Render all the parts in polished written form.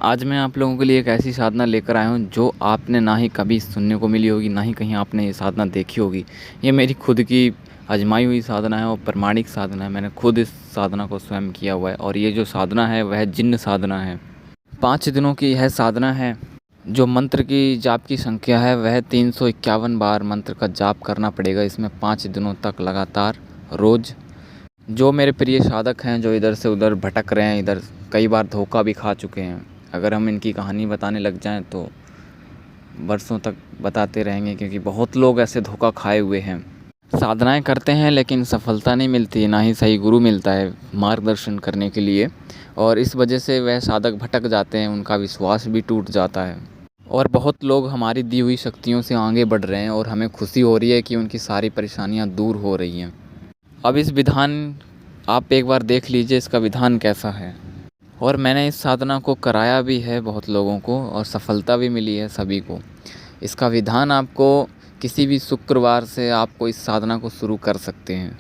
आज मैं आप लोगों के लिए एक ऐसी साधना लेकर आया हूँ जो आपने ना ही कभी सुनने को मिली होगी, ना ही कहीं आपने ये साधना देखी होगी। ये मेरी खुद की आजमाई हुई साधना है और प्रमाणिक साधना है। मैंने खुद इस साधना को स्वयं किया हुआ है और ये जो साधना है वह जिन्न साधना है। 5 दिनों की यह साधना है। जो मंत्र की जाप की संख्या है वह 351 बार मंत्र का जाप करना पड़ेगा इसमें 5 दिनों तक लगातार रोज़। जो मेरे प्रिय साधक हैं जो इधर से उधर भटक रहे हैं, इधर कई बार धोखा भी खा चुके हैं, अगर हम इनकी कहानी बताने लग जाएं तो बरसों तक बताते रहेंगे, क्योंकि बहुत लोग ऐसे धोखा खाए हुए हैं। साधनाएं करते हैं लेकिन सफलता नहीं मिलती, ना ही सही गुरु मिलता है मार्गदर्शन करने के लिए, और इस वजह से वह साधक भटक जाते हैं, उनका विश्वास भी टूट जाता है। और बहुत लोग हमारी दी हुई शक्तियों से आगे बढ़ रहे हैं और हमें खुशी हो रही है कि उनकी सारी परेशानियां दूर हो रही हैं। अब इस विधान आप एक बार देख लीजिए, इसका विधान कैसा है। और मैंने इस साधना को कराया भी है बहुत लोगों को और सफलता भी मिली है सभी को। इसका विधान आपको किसी भी शुक्रवार से आपको इस साधना को शुरू कर सकते हैं,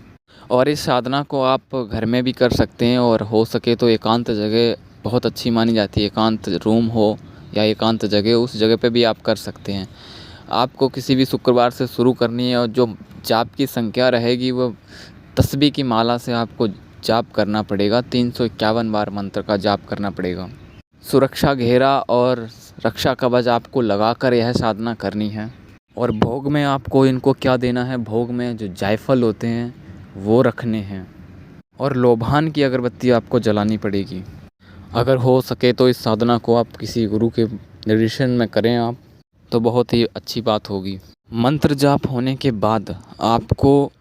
और इस साधना को आप घर में भी कर सकते हैं, और हो सके तो एकांत जगह बहुत अच्छी मानी जाती है, एकांत रूम हो या एकांत जगह, उस जगह पे भी आप कर सकते हैं। आपको किसी भी शुक्रवार से शुरू करनी है और जो जाप की संख्या रहेगी वो तस्बीह की माला से आपको जाप करना पड़ेगा। 351 बार मंत्र का जाप करना पड़ेगा। सुरक्षा घेरा और रक्षा कवच आपको लगाकर यह साधना करनी है। और भोग में आपको इनको क्या देना है, भोग में जो जायफल होते हैं वो रखने हैं, और लोबान की अगरबत्ती आपको जलानी पड़ेगी। अगर हो सके तो इस साधना को आप किसी गुरु के निर्देशन में करें आप, तो बहुत ही अच्छी बात होगी। मंत्र जाप होने के बाद आपको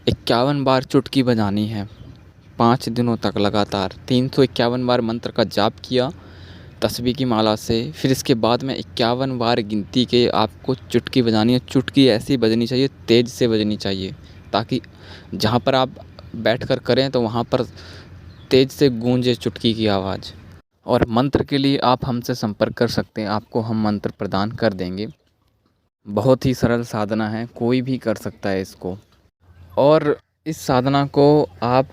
51 बार चुटकी बजानी है 5 दिनों तक लगातार। 351 बार मंत्र का जाप किया तस्बीह की माला से, फिर इसके बाद में 51 बार गिनती के आपको चुटकी बजानी है। चुटकी ऐसी बजनी चाहिए, तेज़ से बजनी चाहिए, ताकि जहाँ पर आप बैठकर करें तो वहाँ पर तेज़ से गूंजे चुटकी की आवाज़। और मंत्र के लिए आप हमसे संपर्क कर सकते हैं, आपको हम मंत्र प्रदान कर देंगे। बहुत ही सरल साधना है, कोई भी कर सकता है इसको। और इस साधना को आप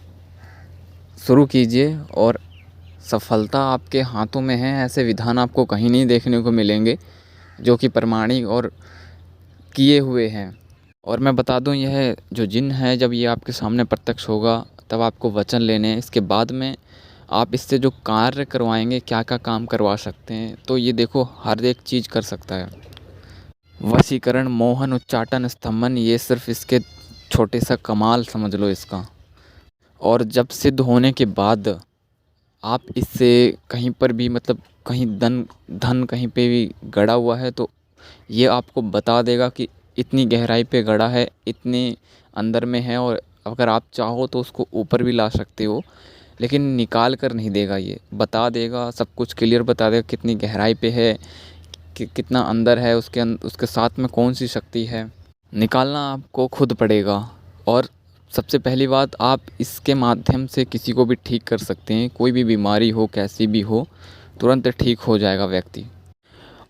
शुरू कीजिए और सफलता आपके हाथों में है। ऐसे विधान आपको कहीं नहीं देखने को मिलेंगे जो कि प्रमाणिक और किए हुए हैं। और मैं बता दूं, यह जो जिन है जब ये आपके सामने प्रत्यक्ष होगा तब आपको वचन लेने हैं। इसके बाद में आप इससे जो कार्य करवाएंगे, क्या क्या काम करवा सकते हैं, तो ये देखो हर एक चीज़ कर सकता है। वशीकरण, मोहन, उच्चाटन, स्तंभन, ये सिर्फ इसके छोटे सा कमाल समझ लो इसका। और जब सिद्ध होने के बाद आप इससे कहीं पर भी, मतलब कहीं धन कहीं पे भी गड़ा हुआ है तो ये आपको बता देगा कि इतनी गहराई पे गड़ा है, इतने अंदर में है, और अगर आप चाहो तो उसको ऊपर भी ला सकते हो, लेकिन निकाल कर नहीं देगा, ये बता देगा, सब कुछ क्लियर बता देगा कितनी गहराई पे है, कि कितना अंदर है, उसके साथ में कौन सी शक्ति है। निकालना आपको खुद पड़ेगा। और सबसे पहली बात, आप इसके माध्यम से किसी को भी ठीक कर सकते हैं। कोई भी बीमारी हो, कैसी भी हो, तुरंत ठीक हो जाएगा व्यक्ति।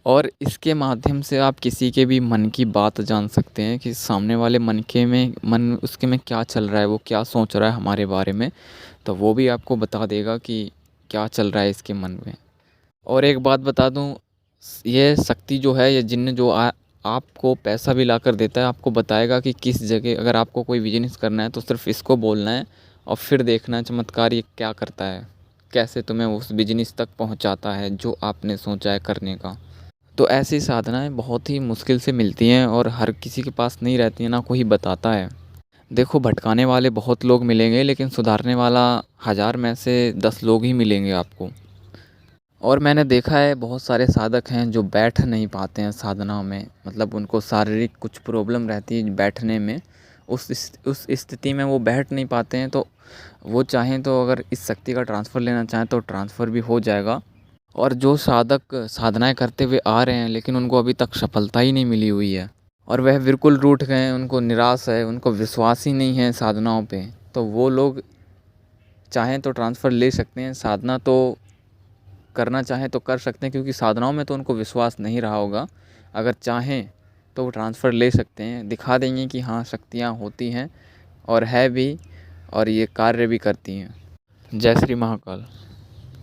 और इसके माध्यम से आप किसी के भी मन की बात जान सकते हैं कि सामने वाले मन उसके में क्या चल रहा है, वो क्या सोच रहा है हमारे बारे में, तो वो भी आपको बता देगा कि क्या चल रहा है इसके मन में। और एक बात बता दूं, ये शक्ति जो है, ये जिन्न जो आपको पैसा भी ला कर देता है, आपको बताएगा कि किस जगह, अगर आपको कोई बिजनेस करना है तो सिर्फ इसको बोलना है और फिर देखना चमत्कार ये क्या करता है, कैसे तुम्हें उस बिजनेस तक पहुंचाता है जो आपने सोचा है करने का। तो ऐसी साधनाएं बहुत ही मुश्किल से मिलती हैं और हर किसी के पास नहीं रहती हैं, ना कोई बताता है। देखो, भटकाने वाले बहुत लोग मिलेंगे, लेकिन सुधारने वाला 1000 में से 10 लोग ही मिलेंगे आपको। और मैंने देखा है बहुत सारे साधक हैं जो बैठ नहीं पाते हैं साधना में, मतलब उनको शारीरिक कुछ प्रॉब्लम रहती है बैठने में। उस स्थिति में वो बैठ नहीं पाते हैं, तो वो चाहें तो अगर इस शक्ति का ट्रांसफ़र लेना चाहें तो ट्रांसफ़र भी हो जाएगा। और जो साधक साधनाएं करते हुए आ रहे हैं लेकिन उनको अभी तक सफलता ही नहीं मिली हुई है, और वह बिल्कुल रूठ गए हैं, उनको निराश है, उनको विश्वास ही नहीं है साधनाओं पे, तो वो लोग चाहें तो ट्रांसफ़र ले सकते हैं। साधना तो करना चाहें तो कर सकते हैं, क्योंकि साधनाओं में तो उनको विश्वास नहीं रहा होगा। अगर चाहें तो वो ट्रांसफ़र ले सकते हैं, दिखा देंगे कि हाँ शक्तियाँ होती हैं और है भी, और ये कार्य भी करती हैं। जय श्री महाकाल।